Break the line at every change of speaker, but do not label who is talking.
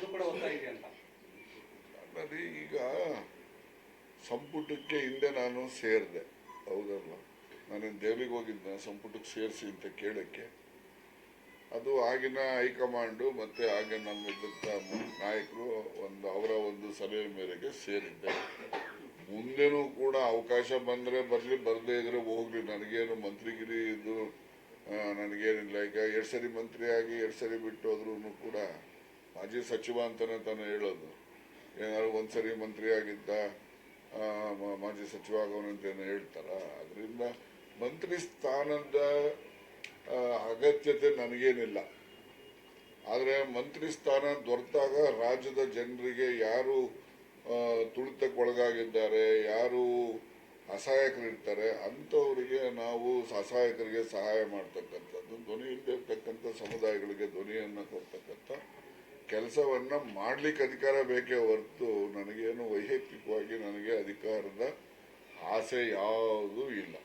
ತಮ್ಮದು ಕೂಡ ಒತ್ತಾಯ ಇದೆ ಅಂತ.
ಅದೇ ಈಗ ಸಂಪುಟಕ್ಕೆ ಹಿಂದೆ ನಾನು ಸೇರಿದೆ, ಹೌದಲ್ಲ? ನಾನೇನು ದೆಹಲಿಗೆ ಹೋಗಿದ್ದೆ ಸಂಪುಟಕ್ಕೆ ಸೇರಿಸಿ ಅಂತ ಕೇಳಕ್ಕೆ. ಅದು ಆಗಿನ ಹೈಕಮಾಂಡು ಮತ್ತು ಹಾಗೆ ನಮ್ಮಿದ್ದಂಥ ನಾಯಕರು ಅವರ ಒಂದು ಸಲಹೆ ಮೇರೆಗೆ ಸೇರಿದ್ದೆ. ಮುಂದೆನೂ ಕೂಡ ಅವಕಾಶ ಬಂದರೆ ಬರಲಿ, ಬರದೇ ಇದ್ರೆ ಹೋಗ್ಲಿ, ನನಗೇನು ಮಂತ್ರಿಗಿರಿ ಇದು ನನಗೇನಿಲ್ಲ. ಈಗ 2 ಸರಿ ಮಂತ್ರಿಯಾಗಿ 2 ಸರಿ ಬಿಟ್ಟು ಹೋದ್ರೂ ಕೂಡ ಮಾಜಿ ಸಚಿವ ಅಂತಲೇ ತಾನು ಹೇಳೋದು. ಏನಾದ್ರು 1 ಸರಿ ಮಂತ್ರಿ ಆಗಿದ್ದ ಮಾಜಿ ಸಚಿವ ಆಗೋನಂತೇನು ಹೇಳ್ತಾರ? ಅದರಿಂದ ಮಂತ್ರಿ ಸ್ಥಾನದ ಅಗತ್ಯತೆ ನನಗೇನಿಲ್ಲ. ಆದರೆ ಮಂತ್ರಿ ಸ್ಥಾನ ದೊರೆತಾಗ ರಾಜ್ಯದ ಜನರಿಗೆ ಯಾರು ತುಳಿತಕ್ಕೆ ಒಳಗಾಗಿದ್ದಾರೆ, ಯಾರು ಅಸಹಾಯಕರಿರ್ತಾರೆ, ಅಂಥವರಿಗೆ ನಾವು ಅಸಹಾಯಕರಿಗೆ ಸಹಾಯ ಮಾಡ್ತಕ್ಕಂಥದ್ದು, ಧ್ವನಿ ಇಲ್ಲದೆ ಇರ್ತಕ್ಕಂಥ ಸಮುದಾಯಗಳಿಗೆ ಧ್ವನಿಯನ್ನು ಕೊಡ್ತಕ್ಕಂಥ ಕೆಲಸವನ್ನು ಮಾಡಲಿಕ್ಕೆ ಅಧಿಕಾರ ಬೇಕೇ ಹೊರತು ನನಗೇನು ವೈಯಕ್ತಿಕವಾಗಿ ನನಗೆ ಅಧಿಕಾರದ ಆಸೆ ಯಾವುದೂ ಇಲ್ಲ.